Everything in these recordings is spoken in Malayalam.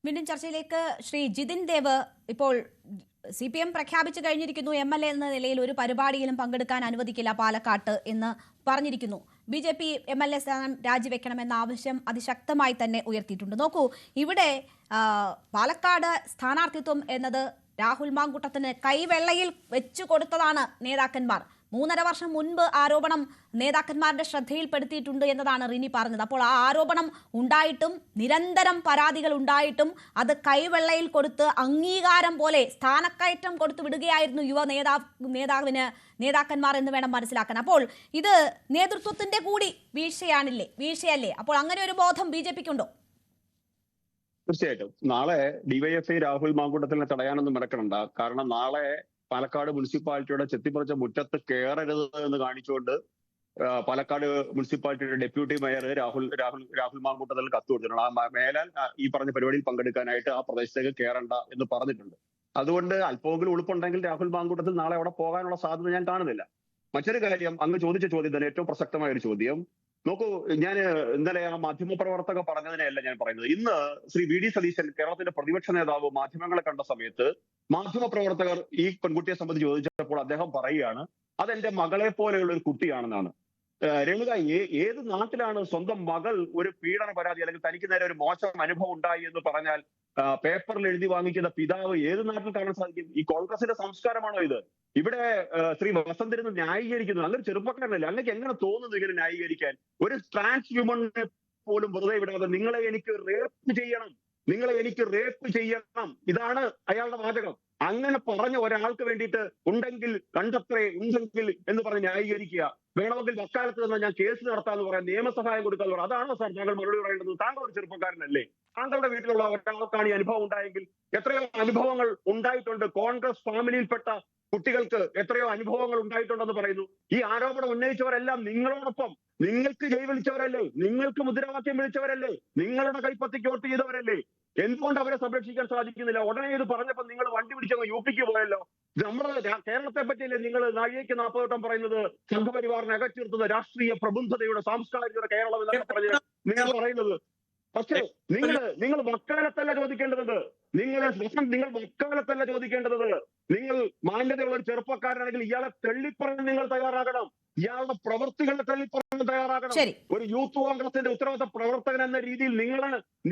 വീണ്ടും ചർച്ചയിലേക്ക് ശ്രീ ജിതിൻ ദേവ്. ഇപ്പോൾ CPM പ്രഖ്യാപിച്ചു കഴിഞ്ഞിരിക്കുന്നു, MLA എന്ന നിലയിൽ ഒരു പരിപാടിയിലും പങ്കെടുക്കാൻ അനുവദിക്കില്ല പാലക്കാട്ട് എന്ന് പറഞ്ഞിരിക്കുന്നു. BJP MLA സ്ഥാനം രാജിവെക്കണമെന്ന ആവശ്യം അതിശക്തമായി തന്നെ ഉയർത്തിയിട്ടുണ്ട്. നോക്കൂ, ഇവിടെ പാലക്കാട് സ്ഥാനാർത്ഥിത്വം എന്നത് രാഹുൽ മാങ്കൂട്ടത്തിന് കൈവെള്ളയിൽ വെച്ചു കൊടുത്തതാണ് നേതാക്കന്മാർ. 3.5 വർഷം മുൻപ് ആരോപണം നേതാക്കന്മാരുടെ ശ്രദ്ധയിൽപ്പെടുത്തിയിട്ടുണ്ട് എന്നതാണ് റിനി പറഞ്ഞത്. അപ്പോൾ ആ ആരോപണം ഉണ്ടായിട്ടും നിരന്തരം പരാതികൾ ഉണ്ടായിട്ടും അത് കൈവെള്ളയിൽ കൊടുത്ത് അംഗീകാരം പോലെ സ്ഥാനക്കയറ്റം കൊടുത്തു വിടുകയായിരുന്നു നേതാക്കന്മാർ എന്ന് വേണം മനസ്സിലാക്കാൻ. അപ്പോൾ ഇത് നേതൃത്വത്തിന്റെ കൂടി വീഴ്ചയല്ലേ? അപ്പോൾ അങ്ങനെ ഒരു ബോധം BJPക്കുണ്ടോ? തീർച്ചയായിട്ടും നാളെ ഡിവൈഎഫ്ഐ രാഹുൽ മാങ്കൂട്ടത്തിനെ തടയാനൊന്നും മെനക്കെടണ്ട. കാരണം നാളെ പാലക്കാട് മുനിസിപ്പാലിറ്റിയുടെ ചെത്തിപ്പറിച്ച മുറ്റത്ത് കയറരുത് എന്ന് കാണിച്ചുകൊണ്ട് പാലക്കാട് മുനിസിപ്പാലിറ്റിയുടെ ഡെപ്യൂട്ടി മേയർ രാഹുൽ മാങ്കൂട്ടത്തിൽ കത്ത് കൊടുത്തിട്ടുണ്ട്. മേലാൽ ഈ പറഞ്ഞ പരിപാടിയിൽ പങ്കെടുക്കാനായിട്ട് ആ പ്രദേശത്തേക്ക് കയറണ്ട എന്ന് പറഞ്ഞിട്ടുണ്ട്. അതുകൊണ്ട് അല്പമെങ്കിലും ഉളുപ്പുണ്ടെങ്കിൽ രാഹുൽ മാങ്കൂട്ടത്തിൽ നാളെ അവിടെ പോകാനുള്ള സാധ്യത ഞാൻ കാണുന്നില്ല. മറ്റൊരു കാര്യം, അങ്ങ് ചോദിച്ച ചോദ്യം തന്നെ ഏറ്റവും പ്രസക്തമായ ഒരു ചോദ്യം. നോക്കൂ, ഞാൻ ഇന്നലെ ആ മാധ്യമപ്രവർത്തക പറഞ്ഞതിനെയല്ല ഞാൻ പറയുന്നത്. ഇന്ന് ശ്രീ VD സതീശൻ, കേരളത്തിന്റെ പ്രതിപക്ഷ നേതാവ്, മാധ്യമങ്ങളെ കണ്ട സമയത്ത് മാധ്യമപ്രവർത്തകർ ഈ പെൺകുട്ടിയെ സംബന്ധിച്ച് ചോദിച്ചപ്പോൾ അദ്ദേഹം പറയുകയാണ്, അതെന്റെ മകളെ പോലെയുള്ള ഒരു കുട്ടിയാണെന്നാണ്. രേണുക, ഏത് നാട്ടിലാണ് സ്വന്തം മകൾ ഒരു പീഡന പരാതി അല്ലെങ്കിൽ തനിക്ക് നേരെ ഒരു മോശം അനുഭവം ഉണ്ടായി എന്ന് പറഞ്ഞാൽ പേപ്പറിൽ എഴുതി വാങ്ങിക്കുന്ന പിതാവ് ഏത് നാട്ടിൽ കാണാൻ സാധിക്കും? ഈ കോൺഗ്രസിന്റെ സംസ്കാരമാണോ ഇത്? ഇവിടെ ശ്രീ വസന്തിരുന്ന് ന്യായീകരിക്കുന്നു. അങ്ങനെ ചെറുപ്പക്കാരനല്ലേ, അങ്ങക്ക് എങ്ങനെ തോന്നുന്നു ഇങ്ങനെ ന്യായീകരിക്കാൻ? ഒരു ട്രാൻസ് ഹ്യൂമനെ പോലും വെറുതെ വിടാതെ നിങ്ങളെ എനിക്ക് റേപ്പ് ചെയ്യണം, ഇതാണ് അയാളുടെ വാചകം. അങ്ങനെ പറഞ്ഞ ഒരാൾക്ക് വേണ്ടിയിട്ട് ഉണ്ടെങ്കിൽ എന്ന് പറഞ്ഞ് ന്യായീകരിക്കുക. വേണമെങ്കിൽ വക്കാലത്ത് നിന്ന് ഞാൻ കേസ് നടത്താന്ന് പറയാം, നിയമസഹായം കൊടുക്കാന്ന് പറയാം. അതാണോ സാർ താങ്കൾ മറുപടി പറയേണ്ടത്? താങ്കൾ ഒരു ചെറുപ്പക്കാരനല്ലേ? താങ്കളുടെ വീട്ടിലുള്ള ഒരാൾക്കാണ് ഈ അനുഭവം ഉണ്ടായെങ്കിൽ എത്രയോ അനുഭവങ്ങൾ ഉണ്ടായിട്ടുണ്ട്. കോൺഗ്രസ് ഫാമിലിയിൽപ്പെട്ട കുട്ടികൾക്ക് എത്രയോ അനുഭവങ്ങൾ ഉണ്ടായിട്ടുണ്ടെന്ന് പറയുന്നു. ഈ ആരോപണം ഉന്നയിച്ചവരെല്ലാം നിങ്ങളോടൊപ്പം, നിങ്ങൾക്ക് ജയ് വിളിച്ചവരല്ലേ, നിങ്ങൾക്ക് മുദ്രാവാക്യം വിളിച്ചവരല്ലേ, നിങ്ങളുടെ കൈപ്പത്തിക്ക് വോട്ട് ചെയ്തവരല്ലേ? എന്തുകൊണ്ട് അവരെ സംരക്ഷിക്കാൻ സാധിക്കുന്നില്ല? ഉടനെ ഇത് പറഞ്ഞപ്പോൾ നിങ്ങൾ വണ്ടി പിടിച്ചങ്ങ് UPക്ക് പോയല്ലോ. നമ്മുടെ കേരളത്തെ പറ്റിയല്ലേ നിങ്ങൾ നാഴികയ്ക്ക് 40 വട്ടം പറയുന്നത്? സംഘപരിവാറിനെ അകറ്റിർത്തുന്ന രാഷ്ട്രീയ പ്രബുദ്ധതയുടെ സാംസ്കാരിക കേരളം എന്നൊക്കെ പറഞ്ഞ് നിങ്ങൾ പറയുന്നത്. പക്ഷേ നിങ്ങൾ വക്കാലത്തല്ല ചോദിക്കേണ്ടത്. നിങ്ങൾ വക്കാലത്തല്ല ചോദിക്കേണ്ടത്. നിങ്ങൾ മാന്യതയുള്ള ഒരു ചെറുപ്പക്കാരനാണെങ്കിൽ ഇയാളെ തള്ളിപ്പറയാൻ നിങ്ങൾ തയ്യാറാകണം. ഇയാളുടെ പ്രവൃത്തികളെ തള്ളിപ്പറയാൻ തയ്യാറാകണം. ഒരു യൂത്ത് കോൺഗ്രസിന്റെ ഉത്തരവാദിത്ത പ്രവർത്തകൻ എന്ന രീതിയിൽ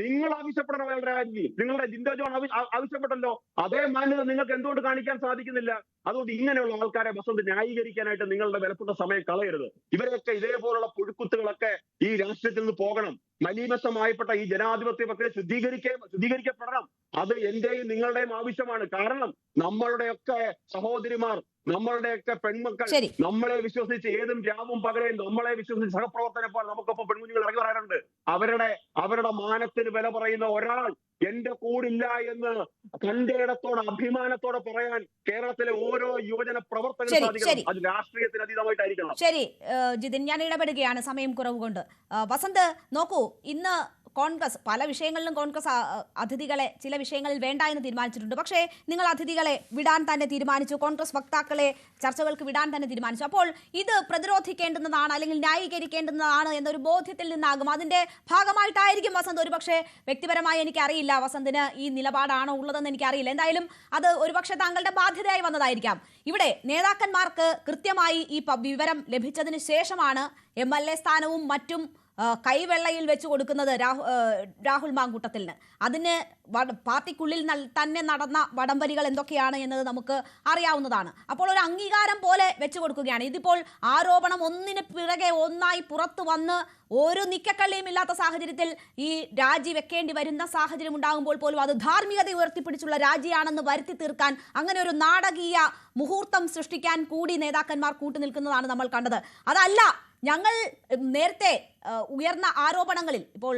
നിങ്ങൾ ആവശ്യപ്പെടണം. അയാളുടെ രാജി നിങ്ങളുടെ ജിൻഡോ ജോൺ ആവശ്യപ്പെട്ടല്ലോ. അതേ മാന്യത നിങ്ങൾക്ക് എന്തുകൊണ്ട് കാണിക്കാൻ സാധിക്കുന്നില്ല? അതുകൊണ്ട് ഇങ്ങനെയുള്ള ആൾക്കാരെ വസന്ത് ന്യായീകരിക്കാനായിട്ട് നിങ്ങളുടെ വിലപ്പെട്ട സമയം കളയരുത്. ഇവരൊക്കെ ഇതേപോലുള്ള പുഴുക്കുത്തുകളൊക്കെ ഈ രാഷ്ട്രീയത്തിൽ നിന്ന് പോകണം. മലീമസമായപ്പെട്ട ഈ ജനാധിപത്യ പ്രക്രിയ ശുദ്ധീകരിക്കപ്പെടണം. അത് എന്റെയും നിങ്ങളുടെയും ആവശ്യമാണ്. കാരണം നമ്മളുടെയൊക്കെ സഹോദരിമാർ, നമ്മളുടെയൊക്കെ പെൺമക്കൾ നമ്മളെ വിശ്വസിച്ച് ഏതും രാവും പകലും നമ്മളെ വിശ്വസിച്ച് സഹപ്രവർത്തനപ്പോൾ നമുക്കൊപ്പം പെൺകുഞ്ഞുങ്ങൾ ഇറങ്ങി വരാറുണ്ട്. അവരുടെ മാനത്തിന് വില പറയുന്ന ഒരാൾ എന്റെ കൂടില്ല എന്ന് തന്റെ ഇടത്തോടെ അഭിമാനത്തോടെ പറയാൻ കേരളത്തിലെ ഓരോ യുവജന പ്രവർത്തകരും സാധിക്കണം. അത് രാഷ്ട്രീയത്തിന് അതീതമായിട്ടായിരിക്കണം. ശരി ജിതിൻ, ഞാൻ ഇടപെടുകയാണ് സമയം കുറവ് കൊണ്ട്. വസന്ത്, നോക്കൂ, ഇന്ന് കോൺഗ്രസ് പല വിഷയങ്ങളിലും അതിഥികളെ ചില വിഷയങ്ങളിൽ വേണ്ട എന്ന് തീരുമാനിച്ചിട്ടുണ്ട്. പക്ഷേ നിങ്ങൾ അതിഥികളെ വിടാൻ തന്നെ തീരുമാനിച്ചു, കോൺഗ്രസ് വക്താക്കളെ ചർച്ചകൾക്ക് വിടാൻ തന്നെ തീരുമാനിച്ചു. അപ്പോൾ ഇത് പ്രതിരോധിക്കേണ്ടുന്നതാണ് അല്ലെങ്കിൽ ന്യായീകരിക്കേണ്ടുന്നതാണ് എന്നൊരു ബോധ്യത്തിൽ നിന്നാകും, അതിന്റെ ഭാഗമായിട്ടായിരിക്കും വസന്ത്. ഒരുപക്ഷെ വ്യക്തിപരമായി എനിക്കറിയില്ല വസന്തിന് ഈ നിലപാടാണോ ഉള്ളതെന്ന് എനിക്കറിയില്ല. എന്തായാലും അത് ഒരുപക്ഷെ താങ്കളുടെ ബാധ്യതയായി വന്നതായിരിക്കാം. ഇവിടെ നേതാക്കന്മാർക്ക് കൃത്യമായി ഈ വിവരം ലഭിച്ചതിന് ശേഷമാണ് MLA സ്ഥാനവും മറ്റും കൈവെള്ളയിൽ വെച്ച് കൊടുക്കുന്നത് രാഹുൽ മാങ്കൂട്ടത്തിന്. അതിന് പാർട്ടിക്കുള്ളിൽ തന്നെ നടന്ന വടംവലികൾ എന്തൊക്കെയാണ് എന്നത് നമുക്ക് അറിയാവുന്നതാണ്. അപ്പോൾ ഒരു അംഗീകാരം പോലെ വെച്ചു കൊടുക്കുകയാണ്. ഇതിപ്പോൾ ആരോപണം ഒന്നിന് പിറകെ ഒന്നായി പുറത്തു വന്ന് ഒരു നിക്കക്കള്ളിയും ഇല്ലാത്ത സാഹചര്യത്തിൽ ഈ രാജി വെക്കേണ്ടി വരുന്ന സാഹചര്യം ഉണ്ടാകുമ്പോൾ പോലും അത് ധാർമ്മികത ഉയർത്തിപ്പിടിച്ചുള്ള രാജിയാണെന്ന് വരുത്തി തീർക്കാൻ, അങ്ങനെ ഒരു നാടകീയ മുഹൂർത്തം സൃഷ്ടിക്കാൻ കൂടി നേതാക്കന്മാർ കൂട്ടുനിൽക്കുന്നതാണ് നമ്മൾ കണ്ടത്. അതല്ല, ഞങ്ങൾ നേരത്തെ ഉയർന്ന ആരോപണങ്ങളിൽ ഇപ്പോൾ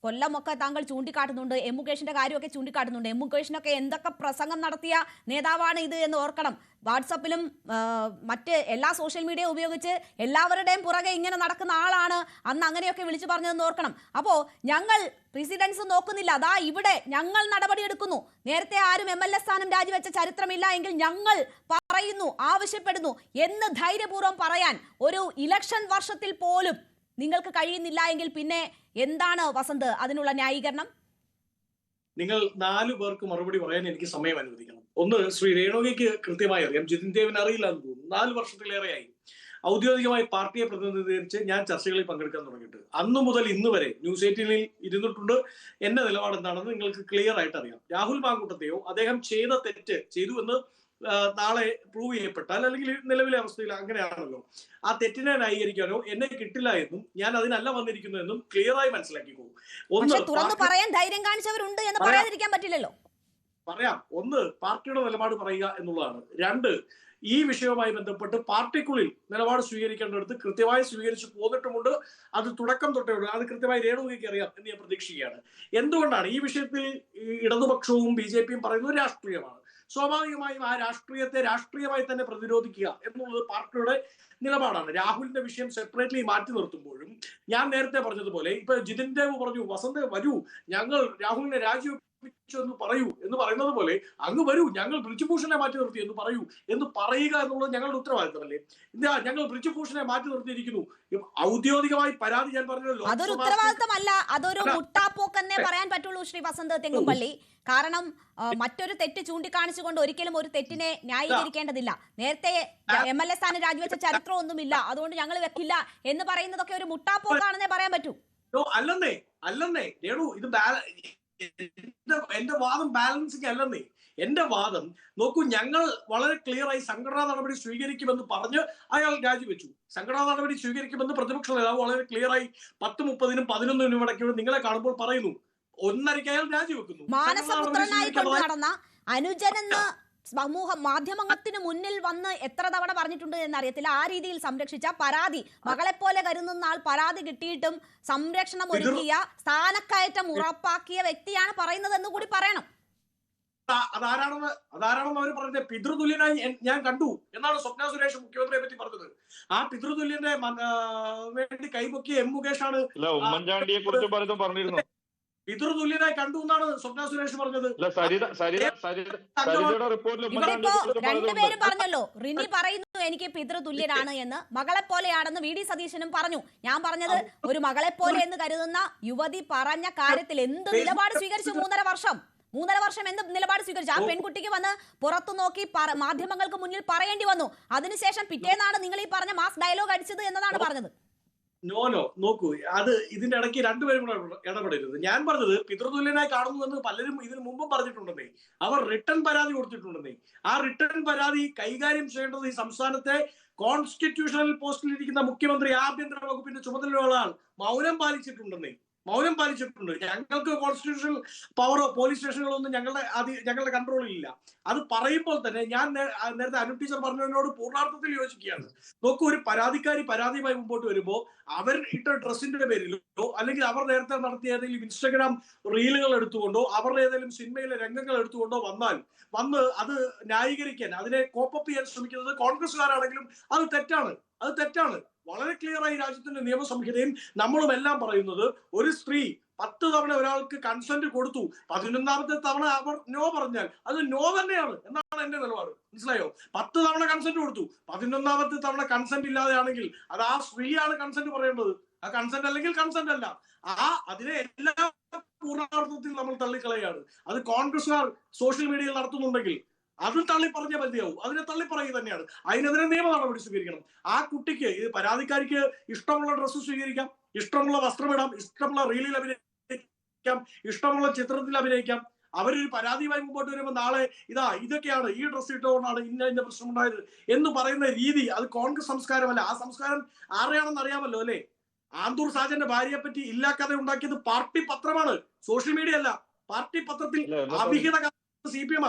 കൊല്ലമൊക്കെ താങ്കൾ ചൂണ്ടിക്കാട്ടുന്നുണ്ട്, മുകേഷിന്റെ കാര്യമൊക്കെ ചൂണ്ടിക്കാട്ടുന്നുണ്ട്. മുകേഷിനൊക്കെ എന്തൊക്കെ പ്രസംഗം നടത്തിയ നേതാവാണ് ഇത് എന്ന് ഓർക്കണം. വാട്സപ്പിലും മറ്റ് എല്ലാ സോഷ്യൽ മീഡിയ ഉപയോഗിച്ച് എല്ലാവരുടെയും പുറകെ ഇങ്ങനെ നടക്കുന്ന ആളാണ് അന്ന് അങ്ങനെയൊക്കെ വിളിച്ചു പറഞ്ഞതെന്ന് ഓർക്കണം. അപ്പോൾ ഞങ്ങൾ പ്രസിഡൻസ് നോക്കുന്നില്ല, അതാ ഇവിടെ ഞങ്ങൾ നടപടിയെടുക്കുന്നു. നേരത്തെ ആരും MLA സ്ഥാനം രാജിവെച്ച ചരിത്രമില്ല എങ്കിൽ ഞങ്ങൾ പറയുന്നു, ആവശ്യപ്പെടുന്നു എന്ന് ധൈര്യപൂർവ്വം പറയാൻ ഒരു ഇലക്ഷൻ വർഷത്തിൽ പോലും നിങ്ങൾക്ക് കഴിയുന്നില്ല എങ്കിൽ പിന്നെ എന്താണ് വസന്ത് അതിനുള്ള ന്യായീകരണം? നിങ്ങൾ 4 പേർക്ക് മറുപടി പറയാൻ എനിക്ക് സമയം അനുവദിക്കണം. ഒന്ന്, ശ്രീ രേണുകയ്ക്ക് കൃത്യമായി അറിയാം, ജിതിൻ ദേവിന് അറിയില്ല എന്ന് തോന്നുന്നു. 4 വർഷത്തിലേറെയായി ഔദ്യോഗികമായി പാർട്ടിയെ പ്രതിനിധീകരിച്ച് ഞാൻ ചർച്ചകളിൽ പങ്കെടുക്കാൻ തുടങ്ങിയിട്ട്. അന്നു മുതൽ ഇന്ന് വരെ ന്യൂസ് 18 ഇരുന്നിട്ടുണ്ട്. എന്റെ നിലപാട് എന്താണെന്ന് നിങ്ങൾക്ക് ക്ലിയർ ആയിട്ട് അറിയാം. രാഹുൽ മാങ്കൂട്ടത്തെയോ അദ്ദേഹം ചെയ്ത തെറ്റ് ചെയ്തു എന്ന് നാളെ പ്രൂവ് ചെയ്യപ്പെട്ടാൽ, അല്ലെങ്കിൽ നിലവിലെ അവസ്ഥയിൽ അങ്ങനെയാണല്ലോ, ആ തെറ്റിനെ ന്യായീകരിക്കാനോ എന്നെ കിട്ടില്ല എന്നും ഞാൻ അതിനല്ല വന്നിരിക്കുന്നതെന്നും ക്ലിയറായി മനസ്സിലാക്കിക്കോ. തുറന്നു പറയാൻ ധൈര്യം കാണിച്ചവരുണ്ട് എന്ന് പറയാതിരിക്കാൻ പറ്റില്ലല്ലോ. പറയാം. ഒന്ന്, പാർട്ടിയുടെ നിലപാട് പറയുക എന്നുള്ളതാണ്. 2, ഈ വിഷയവുമായി ബന്ധപ്പെട്ട് പാർട്ടിക്കുള്ളിൽ നിലപാട് സ്വീകരിക്കേണ്ടടുത്ത് കൃത്യമായി സ്വീകരിച്ചു പോന്നിട്ടുമുണ്ട്. അത് തുടക്കം തൊട്ടേ ഉണ്ട്. അത് കൃത്യമായി രേണുകയ്ക്ക് അറിയാം എന്ന് ഞാൻ പ്രതീക്ഷിക്കുകയാണ്. എന്തുകൊണ്ടാണ് ഈ വിഷയത്തിൽ ഇടതുപക്ഷവും BJPയും പറയുന്നത് രാഷ്ട്രീയമാണ്. സ്വാഭാവികമായും ആ രാഷ്ട്രീയത്തെ രാഷ്ട്രീയമായി തന്നെ പ്രതിരോധിക്കുക എന്നുള്ളത് പാർട്ടിയുടെ നിലപാടാണ്. രാഹുലിന്റെ വിഷയം സെപ്പറേറ്റ്ലി മാറ്റി നിർത്തുമ്പോഴും ഞാൻ നേരത്തെ പറഞ്ഞതുപോലെ, ഇപ്പൊ ജിതിൻ ദേവ് പറഞ്ഞു, വസന്ത് വരൂ, ഞങ്ങൾ രാഹുലിനെ എന്ന് പറയൂ എന്ന് പറയുന്നത് പോലെ അങ്ങ് വരൂ, ഞങ്ങൾ ബ്രിജ്ഭൂഷണെ മാറ്റി നിർത്തി എന്ന് പറയൂ എന്ന് പറയുക എന്നുള്ളത് ഞങ്ങളുടെ ഉത്തരവാദിത്തമല്ലേ? എന്താ, ഞങ്ങൾ ബ്രിജ്ഭൂഷണെ മാറ്റി നിർത്തിയിരിക്കുന്നു, ഔദ്യോഗികമായി പരാതി ഞാൻ പറഞ്ഞല്ലോ. അതൊരു ഉത്തരവാദിത്തമല്ല, അതൊരു മുട്ടാപ്പോക്കെന്നേ പറയാൻ പറ്റുള്ളൂ ശ്രീ വസന്ത് തെങ്ങുംപള്ളി. കാരണം മറ്റൊരു തെറ്റ് ചൂണ്ടിക്കാണിച്ചുകൊണ്ട് ഒരിക്കലും ഒരു തെറ്റിനെ ന്യായീകരിക്കേണ്ടതില്ല. നേരത്തെ MLA സ്ഥാനം രാജിവെച്ച ചരിത്രമൊന്നുമില്ല, അതുകൊണ്ട് ഞങ്ങൾ വെക്കില്ല എന്ന് പറയുന്നതൊക്കെ ഒരു മുട്ടാപ്പോക്കാണെന്നേ പറയാൻ പറ്റൂ. അല്ലെന്നേ രേണു, ഇത് എന്റെ വാദം ബാലൻസിങ് അല്ലെന്നേ. എന്റെ വാദം നോക്കൂ, ഞങ്ങൾ വളരെ ക്ലിയർ ആയി സംഘടനാ നടപടി സ്വീകരിക്കുമെന്ന് പറഞ്ഞ് അയാൾ രാജിവെച്ചു. സംഘടനാ നടപടി സ്വീകരിക്കുമെന്ന് പ്രതിപക്ഷ നേതാവ് വളരെ ക്ലിയർ ആയി 10:30-നും 11:00-നും ഇടയ്ക്ക് നിങ്ങളെ കാണുമ്പോൾ പറയുന്നു. 1:30-ക്ക് അയാൾ രാജിവെക്കുന്നു. മാനസപുത്രനായി കൊണ്ട് നടന്ന അനുജനെന്ന് മാധ്യമത്തിന് മുന്നിൽ വന്ന് എത്ര തവണ പറഞ്ഞിട്ടുണ്ട് എന്നറിയത്തില്ല. ആ രീതിയിൽ സംരക്ഷിച്ച, പരാതി മകളെപ്പോലെ കരുതുന്ന ആൾ പരാതി കിട്ടിയിട്ടും സംരക്ഷണം ഒരുക്കിയ, സ്ഥാനക്കയറ്റം ഉറപ്പാക്കിയ വ്യക്തിയാണ് പറയുന്നത് എന്ന് കൂടി പറയണം. അതാരാണെന്ന് അവർ പറഞ്ഞത് പിതൃതുല്യനായി ഞാൻ കണ്ടു എന്നാണ് സ്വപ്ന സുരേഷ് മുഖ്യമന്ത്രിയെ പറ്റി പറഞ്ഞത്. ആ പിതൃതുല്യന്റെ വേണ്ടി കൈപൊക്കിയ M മുകേഷാണ് ഉമ്മൻചാണ്ടിയെ കുറിച്ച് പറഞ്ഞിരുന്നു. പിതൃതുല്യനായി കണ്ടു എന്നാണ് സ്വപ്ന സുരേഷ് പറഞ്ഞത്. ഇവരിപ്പോ രണ്ടുപേര് പറഞ്ഞല്ലോ, റിനി പറയുന്നു എനിക്ക് പിതൃതുല്യനാണ് എന്ന്, മകളെ പോലെയാണെന്ന് VD സതീശനും പറഞ്ഞു. ഞാൻ പറഞ്ഞത് ഒരു മകളെ പോലെ എന്ന് കരുതുന്ന യുവതി പറഞ്ഞ കാര്യത്തിൽ എന്ത് നിലപാട് സ്വീകരിച്ചു? 3.5 വർഷം എന്ത് നിലപാട് സ്വീകരിച്ചു? ആ പെൺകുട്ടിക്ക് വന്ന് പുറത്തു നോക്കി മാധ്യമങ്ങൾക്ക് മുന്നിൽ പറയേണ്ടി വന്നു. അതിനുശേഷം പിറ്റേന്നാണ് നിങ്ങൾ ഈ പറഞ്ഞ മാസ് ഡയലോഗ് അടിച്ചത് എന്നതാണ് പറഞ്ഞത്. നോക്കൂ, അത് ഇതിന്റെ ഇടയ്ക്ക് രണ്ടുപേരും കൂടെ ഇടപെടരുത്. ഞാൻ പറഞ്ഞത് പിതൃതുല്യനായി കാണുന്നുവെന്ന് പലരും ഇതിനു മുമ്പും പറഞ്ഞിട്ടുണ്ടെന്നേ. അവർ റിട്ടേൺ പരാതി കൊടുത്തിട്ടുണ്ടെന്നേ. ആ റിട്ടേൺ പരാതി കൈകാര്യം ചെയ്യേണ്ടത് ഈ സംസ്ഥാനത്തെ കോൺസ്റ്റിറ്റ്യൂഷണൽ പോസ്റ്റിൽ ഇരിക്കുന്ന മുഖ്യമന്ത്രി, ആഭ്യന്തര വകുപ്പിന്റെ ചുമതലയുള്ള ആൾ മൗനം പാലിച്ചിട്ടുണ്ടെന്നേ. ഞങ്ങൾക്ക് കോൺസ്റ്റിറ്റ്യൂഷണൽ പവറോ പോലീസ് സ്റ്റേഷനുകളൊന്നും ഞങ്ങളുടെ കൺട്രോളിൽ ഇല്ല. അത് പറയുമ്പോൾ തന്നെ ഞാൻ നേരത്തെ അനു ടീച്ചർ പറഞ്ഞതിനോട് പൂർണ്ണാർത്ഥത്തിൽ യോജിക്കുകയാണ്. നോക്കൂ, ഒരു പരാതിയുമായി മുമ്പോട്ട് വരുമ്പോൾ അവർ ഇട്ട ഡ്രസ്സിന്റെ പേരിലോ, അല്ലെങ്കിൽ അവർ നേരത്തെ നടത്തിയ ഏതെങ്കിലും ഇൻസ്റ്റഗ്രാം റീലുകൾ എടുത്തുകൊണ്ടോ, അവരുടെ ഏതെങ്കിലും സിനിമയിലെ രംഗങ്ങൾ എടുത്തുകൊണ്ടോ വന്ന് അത് ന്യായീകരിക്കാൻ, അതിനെ കോപ്പപ്പ് ചെയ്യാൻ ശ്രമിക്കുന്നത് കോൺഗ്രസ്സുകാരാണെങ്കിലും അത് തെറ്റാണ്. വളരെ ക്ലിയർ ആയി രാജ്യത്തിന്റെ നിയമസംഹിതയും നമ്മളും എല്ലാം പറയുന്നത്, ഒരു സ്ത്രീ 10 തവണ ഒരാൾക്ക് കൺസെന്റ് കൊടുത്തു, 11ാമത്തെ തവണ അവർ നോ പറഞ്ഞാൽ അത് നോ തന്നെയാണ് എന്നാണ് എന്റെ നിലപാട്. മനസ്സിലായോ? 10 തവണ കൺസെന്റ് കൊടുത്തു, 11ാമത്തെ തവണ കൺസെന്റ് ഇല്ലാതെയാണെങ്കിൽ അത് ആ സ്ത്രീയാണ് കൺസെന്റ് പറയേണ്ടത്. ആ കൺസെന്റ് അല്ലെങ്കിൽ കൺസെന്റ് അല്ല. അതിനെ എല്ലാ പൂർണ്ണാർത്ഥത്തിൽ നമ്മൾ തള്ളിക്കളയാണ്. അത് കോൺഗ്രസ്സുകാർ സോഷ്യൽ മീഡിയയിൽ നടത്തുന്നുണ്ടെങ്കിൽ അതും തള്ളി പറഞ്ഞേ മതിയാവും. അതിനെ തള്ളി പറയുക തന്നെയാണ്. അതിനെതിരെ നിയമ നടപടി സ്വീകരിക്കണം. ആ കുട്ടിക്ക്, ഈ പരാതിക്കാരിക്ക് ഇഷ്ടമുള്ള ഡ്രസ്സ് സ്വീകരിക്കാം, ഇഷ്ടമുള്ള വസ്ത്രമിടാം, ഇഷ്ടമുള്ള റീലിൽ അഭിനയിക്കാം, ഇഷ്ടമുള്ള ചിത്രത്തിൽ അഭിനയിക്കാം. അവരൊരു പരാതിയുമായി മുമ്പോട്ട് വരുമ്പോൾ നാളെ ഇതൊക്കെയാണ്, ഈ ഡ്രസ്സ് ഇട്ടുകൊണ്ടാണ് ഇന്ന പ്രശ്നം ഉണ്ടായത് എന്ന് പറയുന്ന രീതി, അത് കോൺഗ്രസ് സംസ്കാരമല്ല. ആ സംസ്കാരം ആരെയാണെന്ന് അറിയാമല്ലോ അല്ലെ? ആന്തൂർ സാജന്റെ ഭാര്യയെ പറ്റി ഇല്ലാ കഥ ഉണ്ടാക്കിയത് പാർട്ടി പത്രമാണ്, സോഷ്യൽ മീഡിയ അല്ല. പാർട്ടി പത്രത്തിൽ അവിഹിത CPM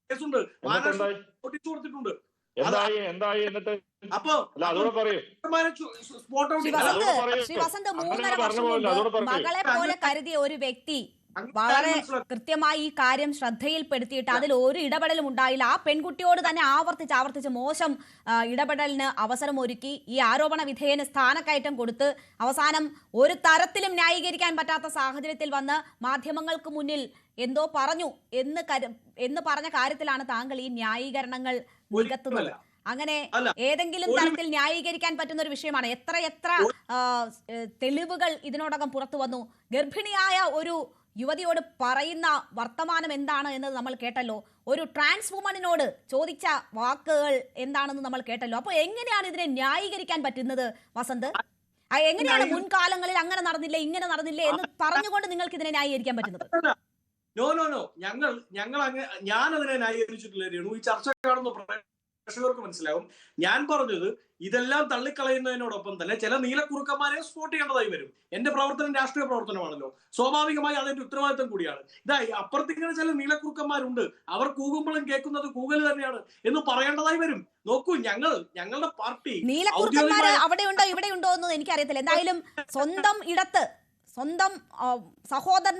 കേസുണ്ട്, നോട്ടീസ് കൊടുത്തിട്ടുണ്ട്. അപ്പൊ ശ്രീ വസന്ത് 3.5 വർഷം മുമ്പ് മകളെ പോലെ കരുതിയ ഒരു വ്യക്തി വളരെ കൃത്യമായി ഈ കാര്യം ശ്രദ്ധയിൽപ്പെടുത്തിയിട്ട് അതിൽ ഒരു ഇടപെടലും ഉണ്ടായില്ല. ആ പെൺകുട്ടിയോട് തന്നെ ആവർത്തിച്ച് മോശം ഇടപെടലിന് അവസരം ഒരുക്കി, ഈ ആരോപണ വിധേയന് സ്ഥാനക്കയറ്റം കൊടുത്ത് അവസാനം ഒരു തരത്തിലും ന്യായീകരിക്കാൻ പറ്റാത്ത സാഹചര്യത്തിൽ വന്ന് മാധ്യമങ്ങൾക്ക് മുന്നിൽ എന്തോ പറഞ്ഞു എന്ന് പറഞ്ഞ കാര്യത്തിലാണ് താങ്കൾ ഈ ന്യായീകരണങ്ങൾ നികത്തുന്നത്. അങ്ങനെ ഏതെങ്കിലും തരത്തിൽ ന്യായീകരിക്കാൻ പറ്റുന്ന ഒരു വിഷയമാണ്. എത്ര തെളിവുകൾ ഇതിനോടകം പുറത്തു വന്നു. ഗർഭിണിയായ ഒരു യുവതിയോട് പറയുന്ന വർത്തമാനം എന്താണ് എന്നത് നമ്മൾ കേട്ടല്ലോ. ഒരു ട്രാൻസ് വുമണിനോട് ചോദിച്ച വാക്കുകൾ എന്താണെന്ന് നമ്മൾ കേട്ടല്ലോ. അപ്പോൾ എങ്ങനെയാണ് ഇതിനെ ന്യായീകരിക്കാൻ പറ്റുന്നത് വസന്ത്? എങ്ങനെയാണ് മുൻകാലങ്ങളിൽ അങ്ങനെ നടന്നില്ലേ ഇങ്ങനെ നടന്നില്ലേ എന്ന് പറഞ്ഞുകൊണ്ട് നിങ്ങൾക്ക് ഇതിനെ ന്യായീകരിക്കാൻ പറ്റുന്നത്? നോ ഞാൻ അതിനെ ന്യായീകരിച്ചിട്ടില്ല രേണു. ഈ ചർച്ച കാണുന്ന പ്രേക്ഷകർക്ക് മനസ്സിലാവും. ഞാൻ പറഞ്ഞത് ഇതെല്ലാം തള്ളിക്കളയുന്നതിനോടൊപ്പം തന്നെ ചില നീലക്കുറുക്കന്മാരെ സ്പോട്ട് ചെയ്യേണ്ടതായി വരും. എന്റെ പ്രവർത്തനം രാഷ്ട്രീയ പ്രവർത്തനമാണല്ലോ, സ്വാഭാവികമായി അതിന്റെ ഉത്തരവാദിത്തം കൂടിയാണ്. അപ്പുറത്തിങ്ങനെ ചില നീലക്കുറുക്കന്മാരുണ്ട്, അവർ കൂകുമ്പോഴും കേൾക്കുന്നത് കൂകൽ തന്നെയാണ് എന്ന് പറയേണ്ടതായി വരും. നോക്കൂ, ഞങ്ങളുടെ പാർട്ടി നീലക്കുറുക്കന്മാര് അവിടെയുണ്ടോ ഇവിടെയുണ്ടോ എന്ന് എനിക്കറിയത്തില്ല. എന്തായാലും സ്വന്തം ഇടത്ത് സ്വന്തം സഹോദരനെ